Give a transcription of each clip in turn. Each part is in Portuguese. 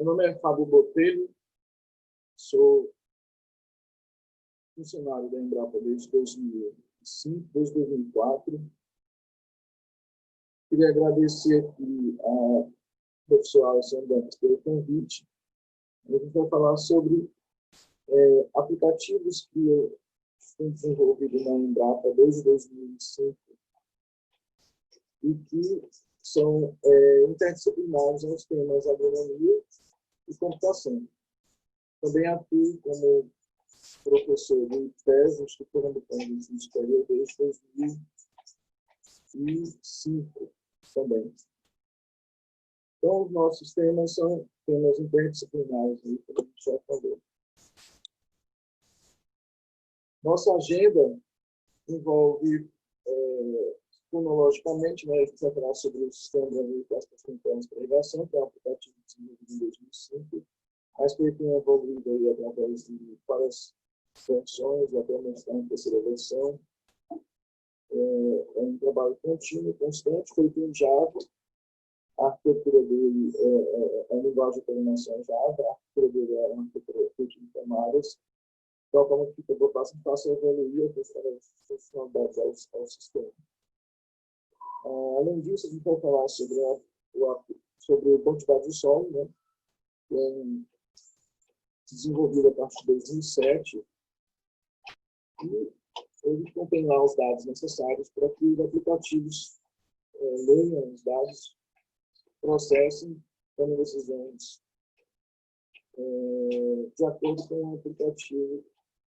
Meu nome é Fábio Botelho, sou funcionário da Embrapa desde 2005, desde 2004. Queria agradecer aqui a professora Alessandra pelo convite. A gente vai falar sobre aplicativos que eu tenho desenvolvido na Embrapa desde 2005 e que são interdisciplinares aos temas agronomia e computação. Também atuo como professor de tese, estruturando planos de ensino superior desde 2005 também. Então, os nossos temas são temas interdisciplinares, como a gente já falou. Nossa agenda envolve, cronologicamente, a gente vai falar sobre o sistema de classificação interna para irrigação, que é um aplicativo desenvolvido em 2005, mas que tem evoluído aí através de várias versões, atualmente está em terceira versão. É um trabalho contínuo, constante, feito em Java. A arquitetura dele é a linguagem de programação Java, a arquitetura dele é uma arquitetura feita em camadas, de tal forma que fica fácil evoluir as funcionalidades ao sistema. Além disso, a gente vai falar sobre a quantidade de solo, né? Que é desenvolvido a partir de 2007, e ele contém lá os dados necessários para que os aplicativos leiam os dados, processem, tomem decisões de acordo com o aplicativo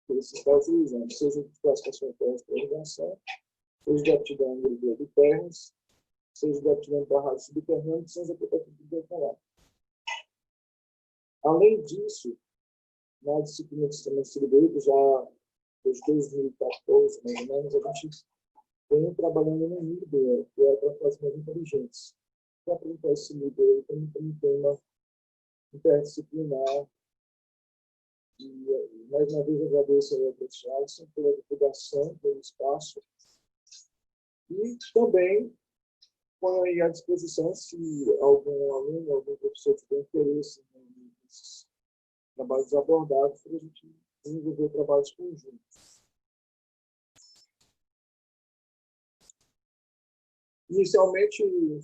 que você está utilizando, seja de classificação interna para irrigação, seja de aptidão agrícola de terras, seja de aptidão para rádio subterrânea, que são os aplicativos que eu vou falar. Além disso, na disciplina de sistema distribuído, já desde 2014, mais ou menos, a gente vem trabalhando no nível, que é para próximas inteligentes. Para apresentar esse nível aí, também tem um tema interdisciplinar. E, mais uma vez, agradeço ao professor pela divulgação, pelo espaço. E também ponho aí à disposição, se algum aluno, algum professor tiver interesse nesses trabalhos abordados, para a gente desenvolver trabalhos conjuntos. Inicialmente, o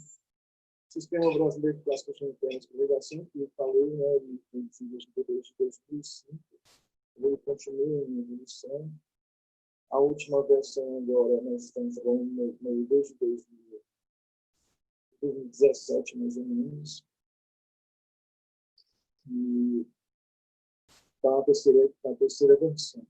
Sistema Brasileiro de Classificação Interna de Irrigação, que eu falei, né, ele foi desenvolvido desde 2005, ele continua em evolução. A última versão agora nós estamos trabalhando desde 2017, mais ou menos. E está na terceira versão.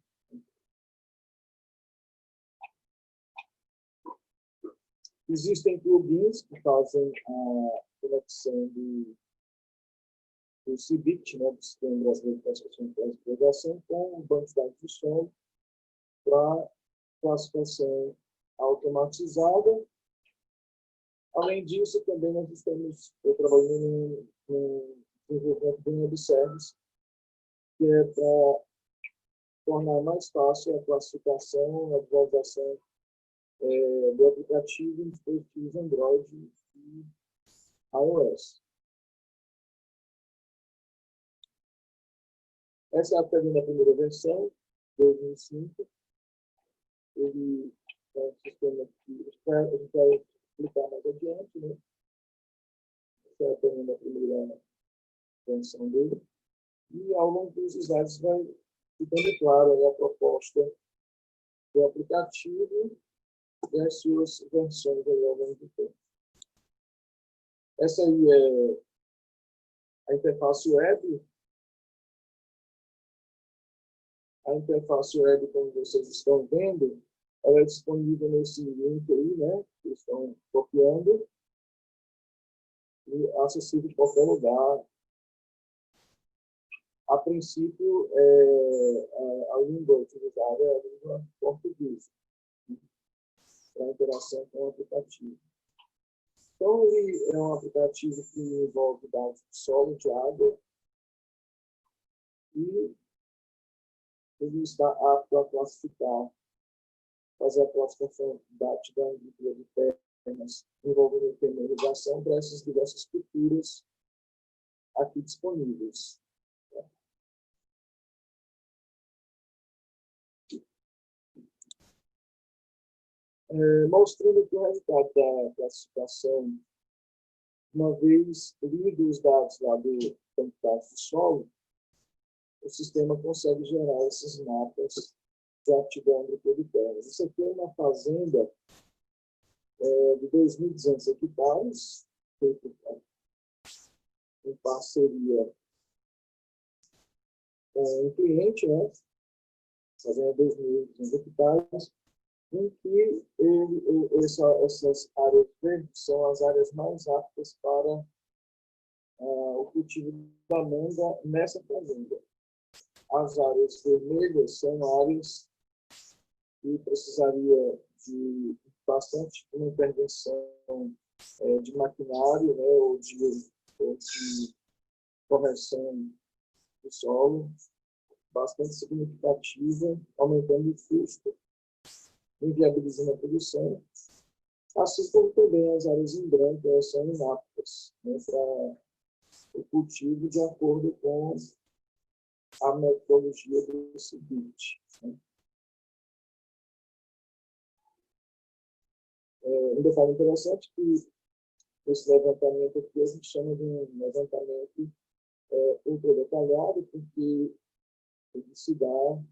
Existem plugins que fazem a conexão do CBIT, né, do Sistema Brasileiro de Classificação Interna de Irrigação, com o banco de dados de solo para classificação automatizada. Além disso, também nós estamos trabalhando no desenvolvimento de um web service, que é para tornar mais fácil a classificação, a visualização do aplicativo em dispositivos Android e iOS. Essa é a primeira versão, 2005. Ele é um sistema que a gente vai explicar mais adiante, né? Essa é a primeira versão dele. E ao longo dos slides vai ficando claro a proposta do aplicativo e as suas versões aí ao longo do tempo. Essa aí é a interface web. A interface web, como vocês estão vendo, ela é disponível nesse link aí, né, que estão copiando, e acessível em qualquer lugar. A princípio, a língua utilizada é a língua portuguesa, né, para interação com o aplicativo. Então, ele é um aplicativo que envolve dados de solo, de água, e ele está apto a classificar, fazer a classificação da aptidão agrícola de terras envolvendo a irrigação para essas diversas culturas aqui disponíveis. Mostrando aqui o resultado da classificação, uma vez lido os dados lá do quantidade de solo, o sistema consegue gerar esses mapas de aptidão agrícola de terras. Isso aqui é uma fazenda de 2.200 hectares, feita em parceria com um cliente, né? Fazenda 2.200 hectares, em que essas áreas verdes são as áreas mais aptas para o cultivo da manga nessa fazenda. As áreas vermelhas são áreas que precisaria de bastante uma intervenção de maquinário, né, ou de correção do solo, bastante significativa, aumentando o custo, inviabilizando a produção, assim como também as áreas em branco, elas são inaptas, né, para o cultivo de acordo com a metodologia do CBIT. Né. Um detalhe interessante é que esse levantamento aqui a gente chama de um levantamento ultra detalhado, porque ele se dá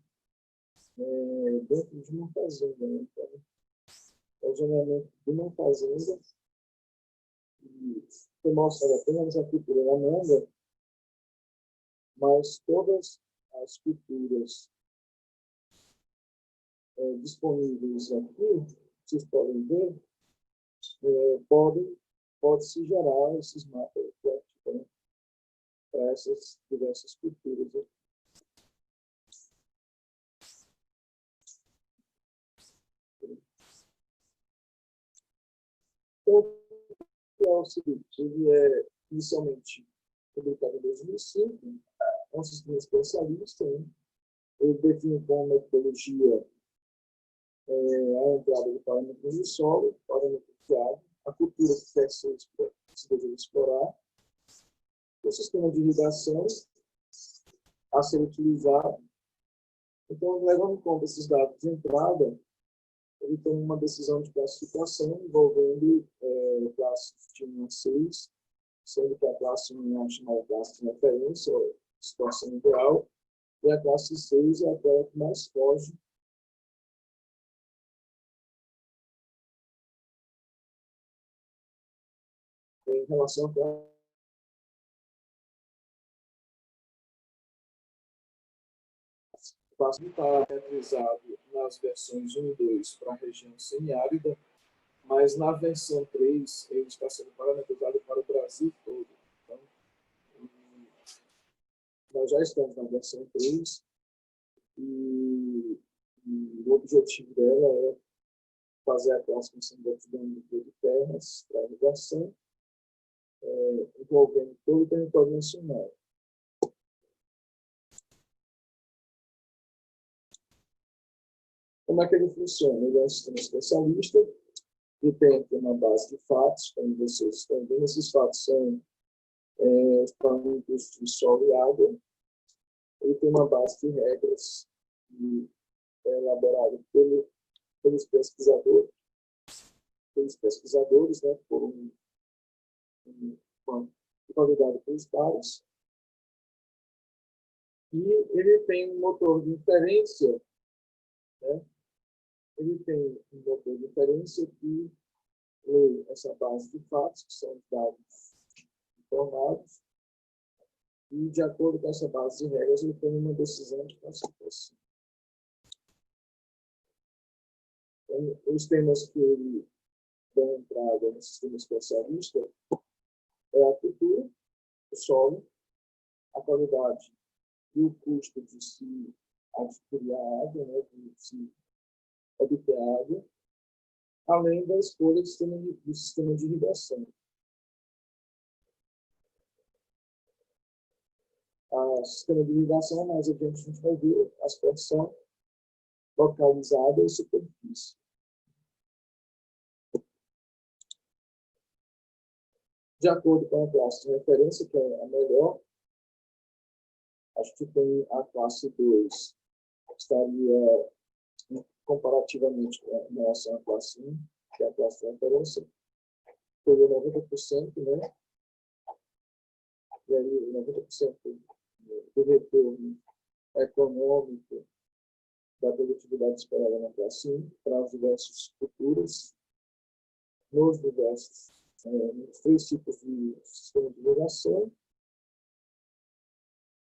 dentro de uma fazenda. Né? Então, é o zoneamento de uma fazenda que mostra apenas a cultura da manga, mas todas as culturas disponíveis aqui, vocês podem ver, pode-se gerar esses mapas para essas diversas culturas. Então, é o seguinte, ele é inicialmente publicado em 2005, é um sistema especialista, né? Ele define como metodologia a entrada de parâmetros de solo, parâmetros de água, a cultura que quer se deseja explorar, o sistema de irrigação a ser utilizado. Então, levando em conta esses dados de entrada, ele tem uma decisão de classificação envolvendo classes de 1 a 6, sendo que a classe 1 é a chamada classe de referência, ou situação ideal, e a classe 6 é aquela que mais foge em relação à classe que está parametrizado nas versões 1 e 2 para a região semiárida, mas na versão 3 ele está sendo parametrizado para o Brasil todo. Então, nós já estamos na versão 3 e o objetivo dela é fazer a classificação de aptidão de terras para irrigação, envolvendo todo o território nacional. Como é que ele funciona? Ele é um sistema especialista que tem aqui uma base de fatos, como vocês estão vendo. Esses fatos são os parâmetros de solo e água. Ele tem uma base de regras que é elaborada pelos pesquisadores, né, por validado pelos pares. E ele tem um motor de inferência, né? Ele tem um motor de inferência que lê essa base de fatos, que são os dados informados, e, de acordo com essa base de regras, ele tem uma decisão de classificação. Então, os temas que ele dá entrada no sistema especialista é a cultura, o solo, a qualidade e o custo de se adquirir a água, né, de se obter água, além da escolha do sistema de irrigação. O sistema de irrigação, mais adiante a gente vai ver a expressão localizada e superfície. De acordo com a classe de referência, que é a melhor, acho que tem a classe 2, que estaria comparativamente em relação à classe 1, que é a classe de referência, teria 90%, né? E aí 90% do retorno econômico da produtividade esperada na classe 1 para as diversas culturas, nos três tipos de sistema de irrigação,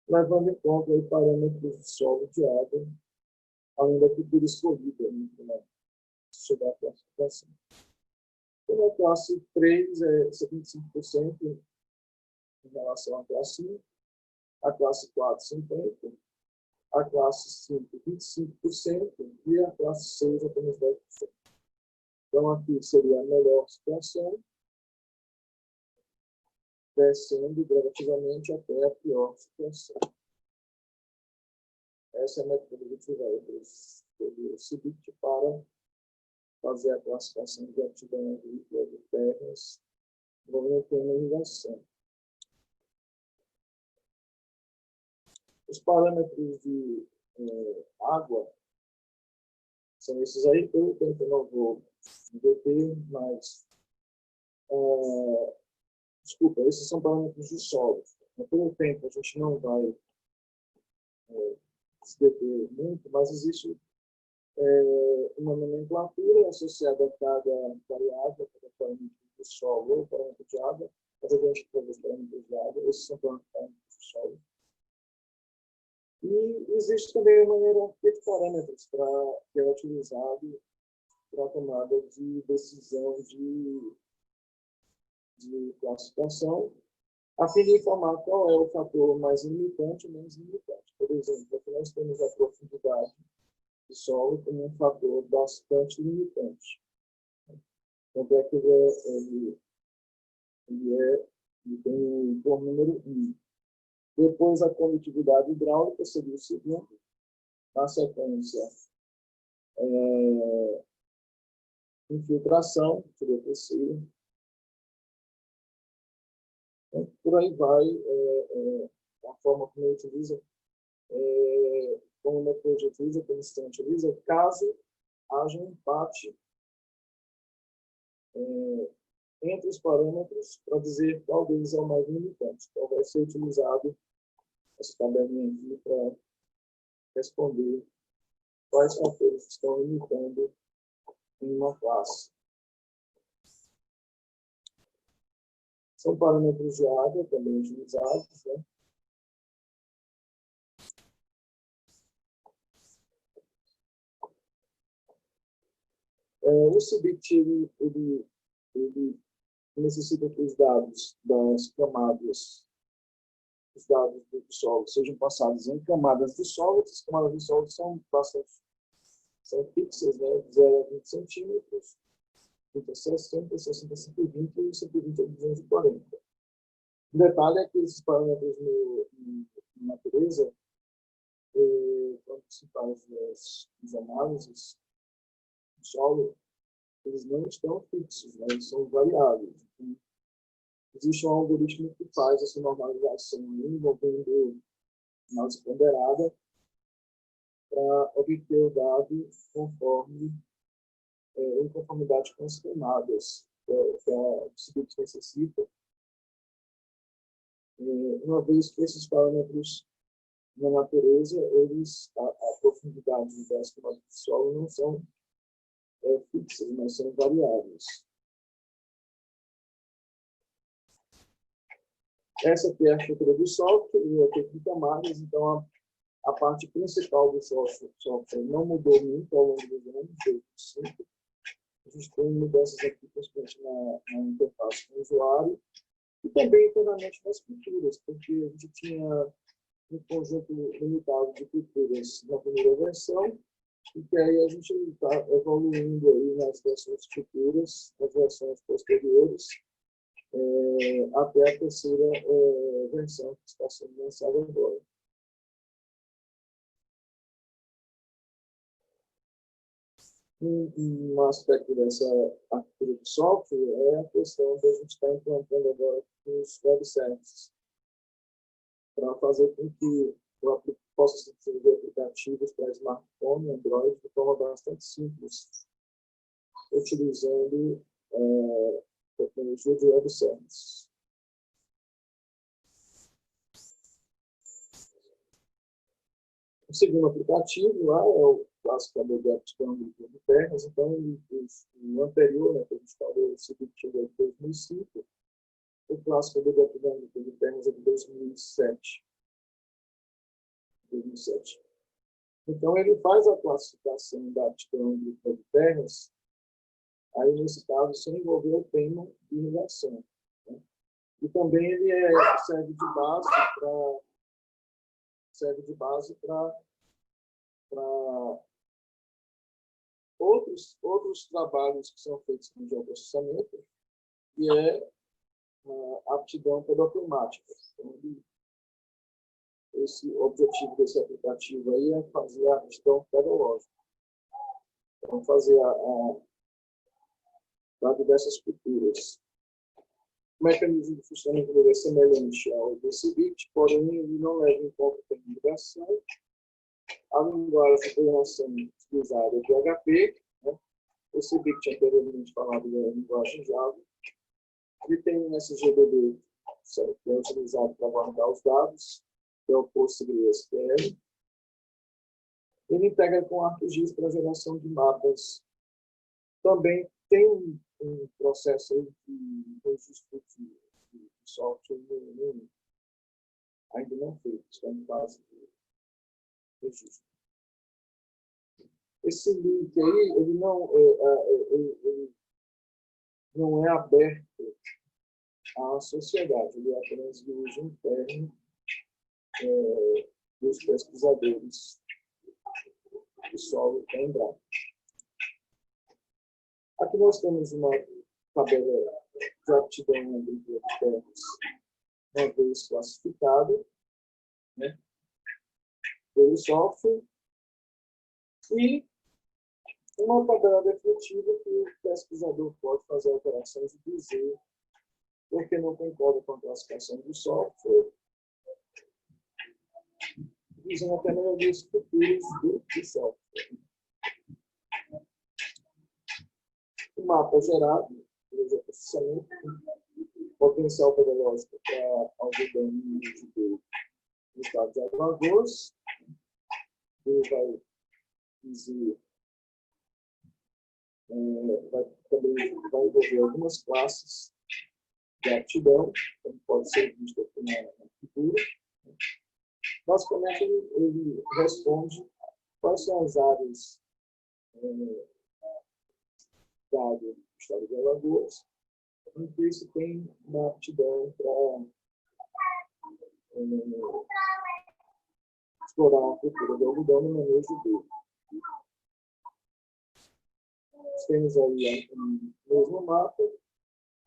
levando em conta aí parâmetros de solo e de água, além da cultura escolhida, né, chegar à classificação. Então, a classe 3 é 75% em relação à classe 1, a classe 4, 50%, a classe 5, 25%, e a classe 6, apenas 10%. Então, aqui seria a melhor situação, descendo gradativamente até a pior situação. Essa é a metodologia que vai do CIBIT para fazer a classificação de aptidão agrícola de terras envolvendo tema irrigação. Os parâmetros de água são esses aí, eu não vou deter, mas desculpa, esses são parâmetros de solo. Pelo tempo, a gente não vai se deter muito, mas existe uma nomenclatura associada a cada variável, cada parâmetro de solo ou parâmetro de água, mas a gente tem os parâmetros de água, esses são parâmetros de solo. E existe também uma hierarquia de parâmetros que é utilizado para a tomada de decisão de classificação, a fim de informar qual é o fator mais limitante e menos limitante. Por exemplo, aqui nós temos a profundidade do solo como um fator bastante limitante. Tanto é que ele tem por número 1. Depois, a condutividade hidráulica seria o segundo. Na sequência, infiltração, seria o terceiro. Então, por aí vai a forma como ele utiliza, como o metodologia utiliza, como o sistema utiliza, caso haja um empate entre os parâmetros para dizer qual deles é o mais limitante. Então, vai ser utilizado essa tabelinha aqui para responder quais fatores estão limitando em uma classe. São parâmetros de água também utilizados, né? O CIBIT, ele necessita que os dados das camadas, os dados do solo, sejam passados em camadas de solo. Essas camadas de solo são fixas, né? De 0 a 20 centímetros, 30 a 60, 60 a 120 e 120 a 240. O detalhe é que esses parâmetros na natureza, quando se faz as análises do solo, eles não estão fixos, né? Eles são variáveis. Então, existe um algoritmo que faz essa normalização envolvendo análise ponderada para obter o dado em conformidade com as camadas que a CIBIT necessita, uma vez que esses parâmetros na natureza, a profundidade das camadas do solo não são fixas, mas são variáveis. Essa aqui é a estrutura do solo, que é feita de camadas. Então, a parte principal do software não mudou muito ao longo dos anos, desde 5. A gente tem mudanças aqui, principalmente na interface com o usuário, e também internamente nas culturas, porque a gente tinha um conjunto limitado de culturas na primeira versão, e que aí a gente está evoluindo aí nas versões futuras, nas versões posteriores, até a terceira versão que está sendo lançada agora. Um aspecto dessa arquitetura de software é a questão que a gente está implantando agora nos web services, para fazer com que possa se desenvolver aplicativos para smartphone e Android de forma bastante simples, utilizando tecnologia de web services. O segundo aplicativo lá é o classificador de aptidão de terras. Então, o anterior, né, que a gente falou, esse artigo é de 2005, o classificador de aptidão de terras é de 2007. Então, ele faz a classificação da aptidão de terras, aí, nesse caso, sem envolver o tema de irrigação, né? E também ele serve de base para outros trabalhos que são feitos no geoprocessamento, que é a aptidão pedoclimática. Então, esse objetivo desse aplicativo aí é fazer a aptidão pedológica. Então, fazer para diversas culturas. O mecanismo de funcionamento dele é semelhante ao desse BIT, porém ele não leva em conta a irrigação. A linguagem de programação utilizada é PHP, né? Esse BIT anteriormente falado é a linguagem Java. Ele tem um SGBD, que é utilizado para guardar os dados, que é o PostgreSQL. Ele integra com ArcGIS para a geração de mapas. Também tem um processo de registro de software ainda não feito, está em fase de registro. Esse link aí, ele não é aberto à sociedade, ele é apenas de uso interno dos pesquisadores do solo da Embrapa. Aqui nós temos uma tabela de aptidão de terras, uma vez classificada, né, pelo software, e uma tabela definitiva que o pesquisador pode fazer alterações e dizer porque não concorda com a classificação do software, dizendo até melhorias futuras do software. O mapa gerado, pelo geoprocessamento, potencial pedológico para algodão no estado de Alagoas. Ele vai dizer, também vai envolver algumas classes de aptidão, como pode ser visto aqui na figura. Basicamente, ele responde quais são as áreas da área do estado de Alagoas, em que isso tem uma aptidão para explorar a cultura do algodão no manejo dele. Nós temos aí o mesmo mapa,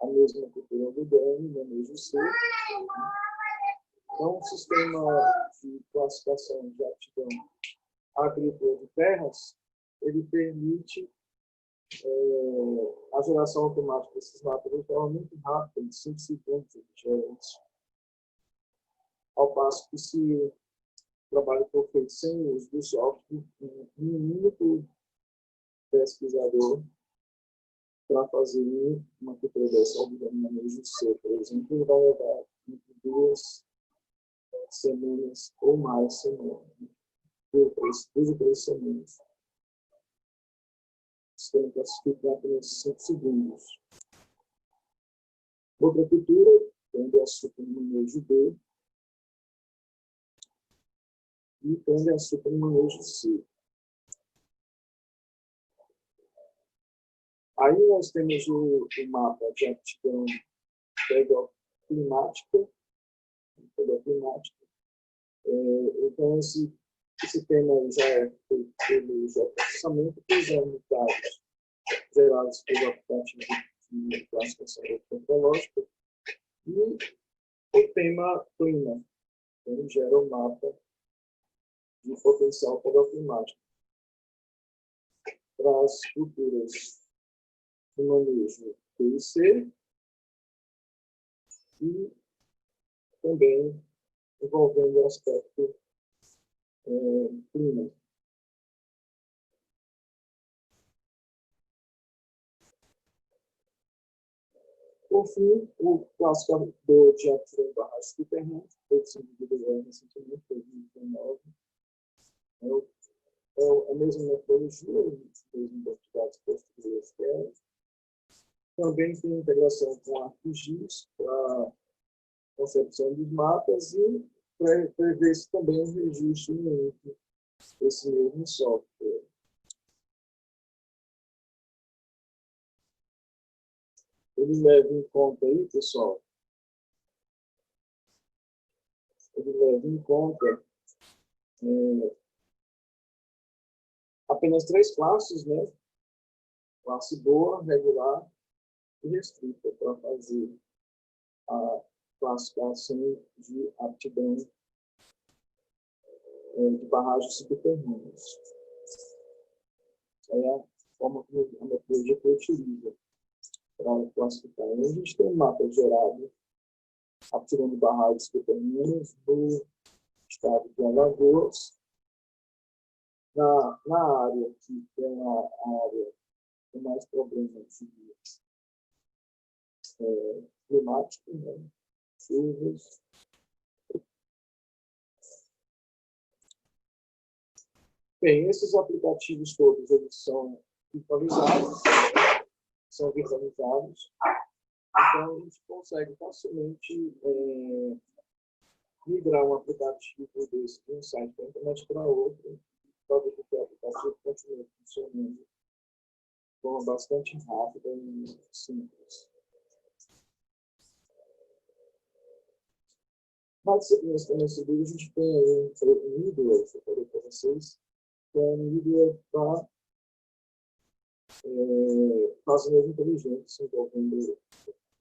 a mesma cultura algodão, no manejo seco. Então, o sistema de classificação de aptidão agrícola de terras, ele permite a geração automática desses mapas de forma muito rápida, em 5 segundos diferentes. Ao passo que, se o trabalho for feito sem o uso do software, um único pesquisador para fazer uma cultura dessa algodão no manejo seco, por exemplo, ele vai levar entre 2 semanas ou mais semanas, 2 ou 3 semanas. O sistema classifica apenas 5 segundos. Outra cultura, tende a super no manejo B e tende a super no manejo C. Aí nós temos o mapa de aptidão pedoclimática. Então, esse tema já é feito pelo geoprocessamento, usando dados gerados pelo aplicativo de classificação tecnológica, e o tema clima, ele gera um mapa de potencial pedoclimático. para as culturas de manejo PIC e também envolvendo o aspecto clima. Por fim, o classificador de aptidão de barragens subterrâneas foi desenvolvido recentemente, em 2019. É a mesma metodologia, os mesmos identidades posteriores. Também tem integração com ArcGIS para concepção dos mapas e prevê-se também o registro entre esse mesmo software. Ele leva em conta aí, pessoal, ele leva em conta apenas 3 classes, né? Classe boa, regular e restrita, para fazer a classificação de aptidão de barragens subterrâneas. Essa é a forma que a metodologia que eu utilizo para classificar. A gente tem um mapa gerado aptidão de barragens subterrâneas no estado de Alagoas. Na área que é uma área com mais problemas climáticos, né? Chuvas. Bem, esses aplicativos todos eles são virtualizados. Então, a gente consegue facilmente migrar um aplicativo desse de um site da internet para outro, para ver que o aplicativo continue funcionando de forma bastante rápida e simples. Nas disciplinas que eu recebi, a gente tem aí um middleware, que eu falei para vocês, que é um middleware para fazendas inteligentes, envolvendo o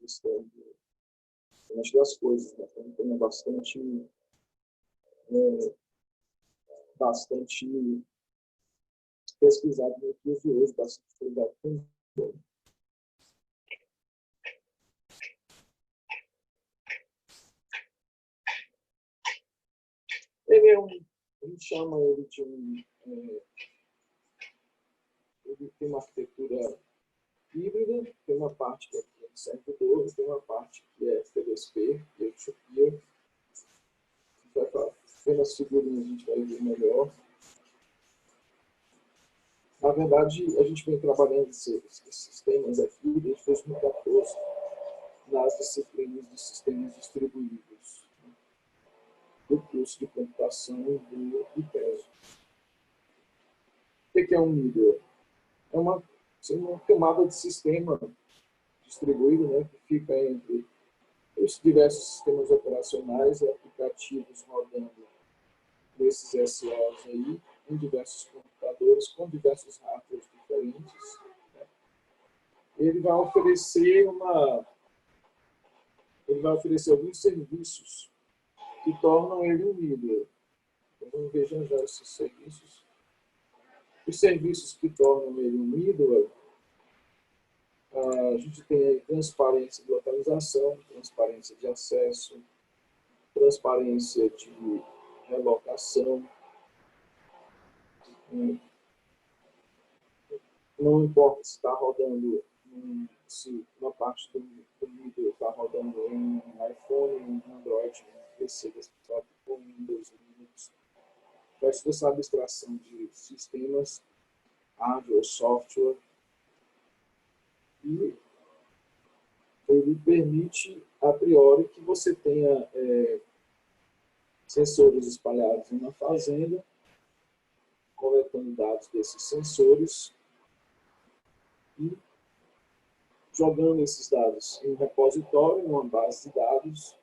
sistema de internet das coisas, né? Então, um tema bastante pesquisado nos dias de hoje, bastante pesquisado também. Ele é a gente chama ele de ele tem uma arquitetura híbrida, tem uma parte que é servidor, tem uma parte que é PDSP, peer-to-peer. Vendo as figurinhas a gente vai ver melhor. Na verdade, a gente vem trabalhando esses sistemas aqui desde 2014, nas disciplinas de sistemas distribuídos, do curso de computação do IPESO. O que é um middleware? É uma camada de sistema distribuído, né, que fica entre os diversos sistemas operacionais e aplicativos rodando nesses SOs aí, em diversos computadores, com diversos hardwares diferentes. Né? Ele vai oferecer alguns serviços que tornam ele um middleware. Então, vamos ver já esses serviços. Os serviços que tornam ele um middleware, a gente tem aí transparência de localização, transparência de acesso, transparência de relocação. Não importa se está rodando, se uma parte do vídeo está rodando em iPhone, em Android, em PC, desktop, com Windows, Linux. Faz toda essa abstração de sistemas, hardware, software. E ele permite, a priori, que você tenha sensores espalhados em uma fazenda, coletando dados desses sensores e jogando esses dados em um repositório, em uma base de dados.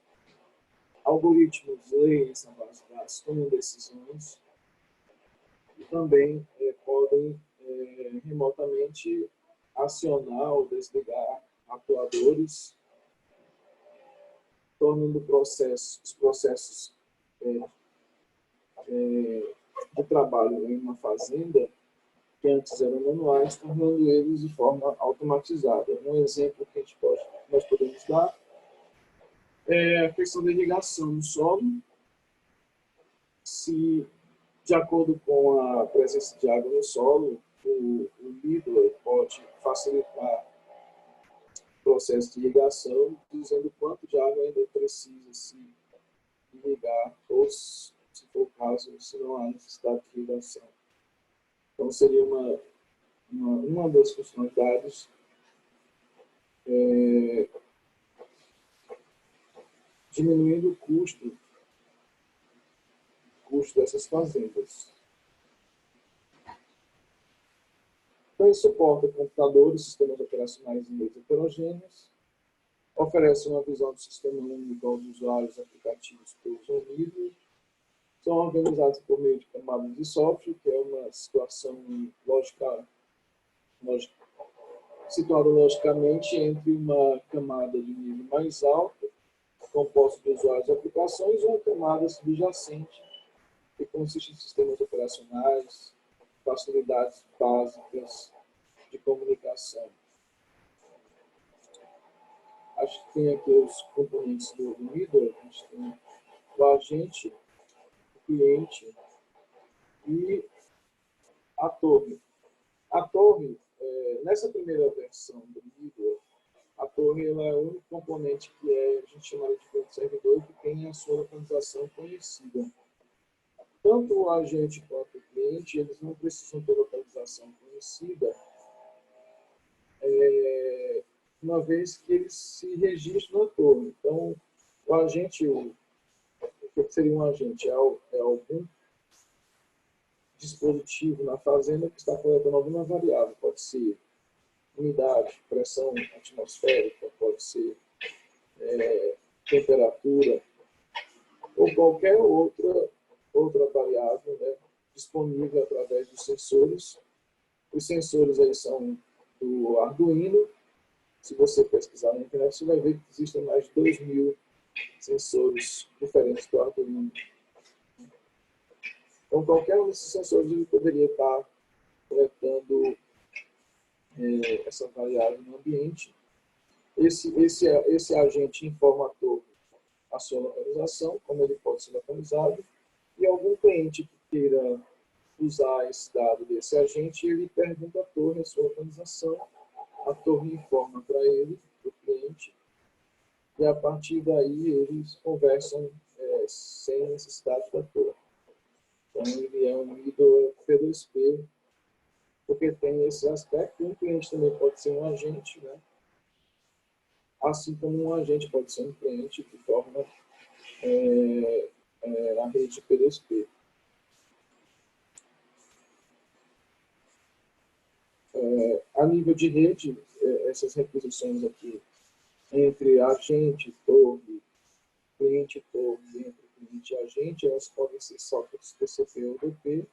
Algoritmos leem essa base de dados, tomam decisões e também podem remotamente acionar ou desligar atuadores, tornando os processos de trabalho em uma fazenda que antes eram manuais, tornando eles de forma automatizada. Um exemplo que nós podemos dar é a questão da irrigação no solo. Se, de acordo com a presença de água no solo, o líder pode facilitar o processo de irrigação, dizendo quanto de água ainda precisa se irrigar, ou, se for o caso, se não há necessidade de irrigação. Então, seria uma das funcionalidades diminuindo o custo dessas fazendas. Então, ele suporta computadores, sistemas operacionais em redes heterogêneas, oferece uma visão do sistema único aos usuários aplicativos que usam o nível, são organizados por meio de camadas de software, que é uma situação situada logicamente entre uma camada de nível mais alto, composta de usuários e aplicações, e uma camada subjacente, que consiste em sistemas operacionais, facilidades básicas de comunicação. Acho que tem aqui os componentes do middleware. A gente tem o agente, o cliente e a torre. A torre, nessa primeira versão do middleware, a torre ela é o único componente que a gente chama de cliente servidor, que tem a sua localização conhecida. Tanto o agente quanto o cliente, eles não precisam ter localização conhecida, uma vez que eles se registram na torre. Então, o agente, o que seria um agente? É algum dispositivo na fazenda que está coletando alguma variável. Pode ser umidade, pressão atmosférica, pode ser temperatura, ou qualquer outra variável, né, disponível através dos sensores. Os sensores aí são do Arduino. Se você pesquisar na internet, você vai ver que existem mais de 2.000 sensores diferentes do Arduino. Então, qualquer um desses sensores ele poderia estar coletando essa variável no ambiente. Esse agente informa a torre a sua localização, como ele pode ser localizado, e algum cliente que queira usar esse dado desse agente, ele pergunta à torre a sua localização, a torre informa para ele, para o cliente, e a partir daí eles conversam sem necessidade da torre. Então, ele é um middleware P2P, porque tem esse aspecto. Um cliente também pode ser um agente, né? Assim como um agente pode ser um cliente que torna a rede P2P. A nível de rede, essas requisições aqui entre agente, torre, cliente, torre, entre cliente e agente, elas podem ser sockets TCP ou UDP,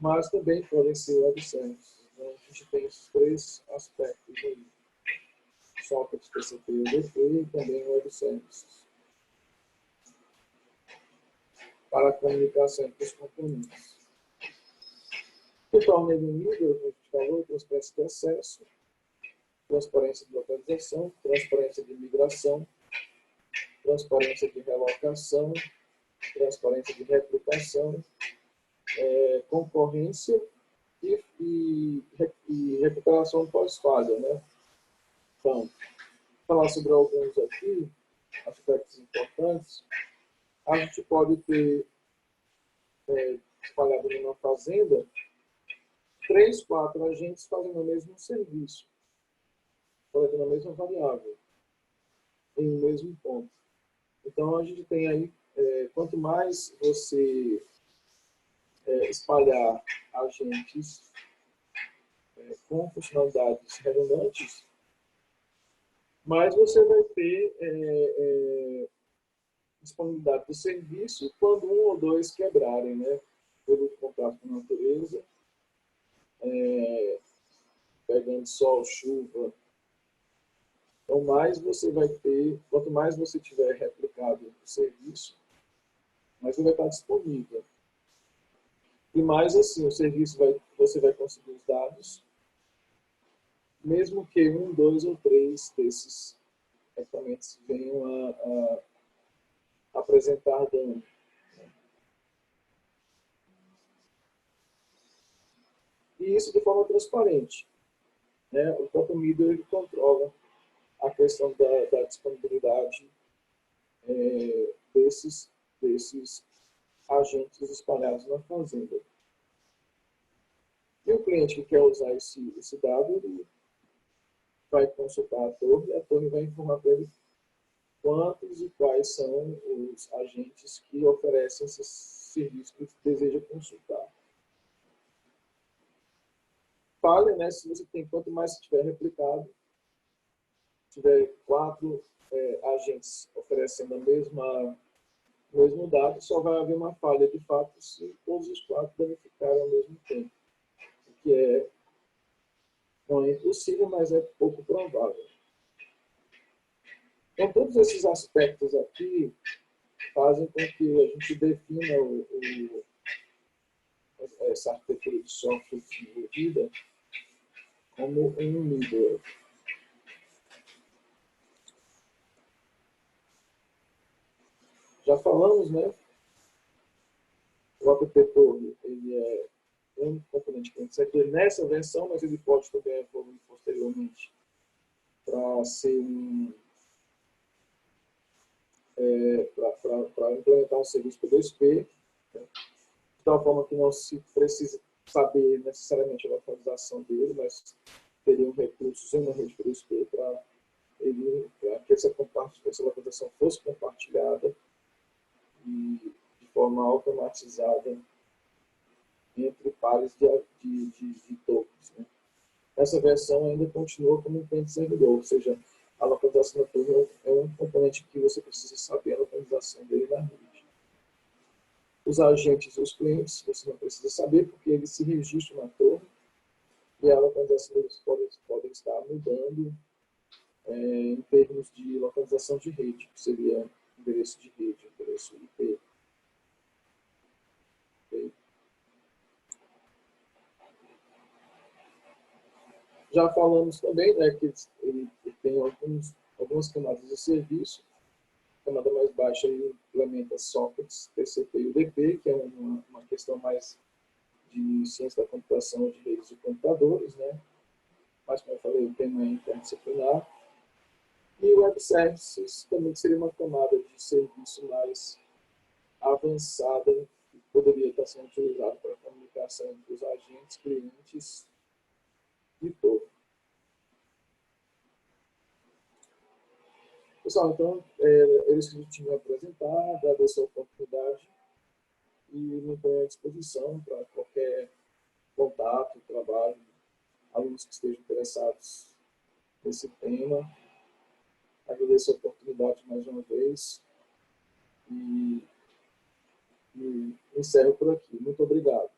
mas também podem ser web services. Então, a gente tem esses três aspectos aí: sockets TCP e UDP e também web services, para a comunicação entre os componentes. O que torna ele middleware, como a gente falou, transparência de acesso, transparência de localização, transparência de migração, transparência de relocação, transparência de replicação, concorrência e recuperação pós-falha, né? Então, falar sobre alguns aqui, aspectos importantes. A gente pode ter espalhado numa fazenda 3, 4 agentes fazendo o mesmo serviço, coletando a mesma variável, em um mesmo ponto. Então, a gente tem aí, quanto mais você espalhar agentes com funcionalidades redundantes, mais você vai ter disponibilidade do serviço quando um ou dois quebrarem, né? Pelo contato com a natureza, pegando sol, chuva. Então, mais você vai ter, quanto mais você tiver replicado o serviço, mais ele vai estar disponível. E mais assim, o serviço você vai conseguir os dados, mesmo que um, dois ou três desses equipamentos venham a apresentar dano. E isso de forma transparente, né? O próprio middleware ele controla a questão da disponibilidade desses agentes espalhados na fazenda. E o cliente que quer usar esse dado, ele vai consultar a torre e a torre vai informar para ele quantos e quais são os agentes que oferecem esses serviços que ele deseja consultar. Fale, né, se você tem, quanto mais se tiver replicado, tiver 4 agentes oferecendo o mesmo dado, só vai haver uma falha de fato se todos os 4 danificarem ao mesmo tempo, o que não é impossível, mas é pouco provável. Então, todos esses aspectos aqui fazem com que a gente defina essa arquitetura de software desenvolvida como um middleware. Já falamos, né? O app Torre, ele é um componente que a gente segue nessa versão, mas ele pode também evoluir posteriormente para ser para implementar um serviço P2P, né? De tal forma que não se precisa saber necessariamente a localização dele, mas teriam recursos em uma rede P2P para que essa localização fosse compartilhada e de forma automatizada entre pares de tokens, né? Essa versão ainda continua como um cliente servidor, ou seja, a localização da torre é um componente que você precisa saber a localização dele na rede. Os agentes e os clientes você não precisa saber, porque eles se registram na torre e a localização deles podem estar mudando em termos de localização de rede, que seria endereço de rede, endereço IP. Okay? Já falamos também, né, que ele tem algumas camadas de serviço. A camada mais baixa ele implementa sockets, TCP e UDP, que é uma questão mais de ciência da computação de redes de computadores, né? Mas, como eu falei, o tema é interdisciplinar. E o Web Services também seria uma camada de serviço mais avançada, que poderia estar sendo utilizada para a comunicação entre os agentes, clientes e todo. Pessoal, então, é isso que a gente tinha a apresentar, agradeço a oportunidade e me ponho à disposição para qualquer contato, trabalho, alunos que estejam interessados nesse tema. Agradeço a oportunidade mais uma vez e encerro por aqui. Muito obrigado.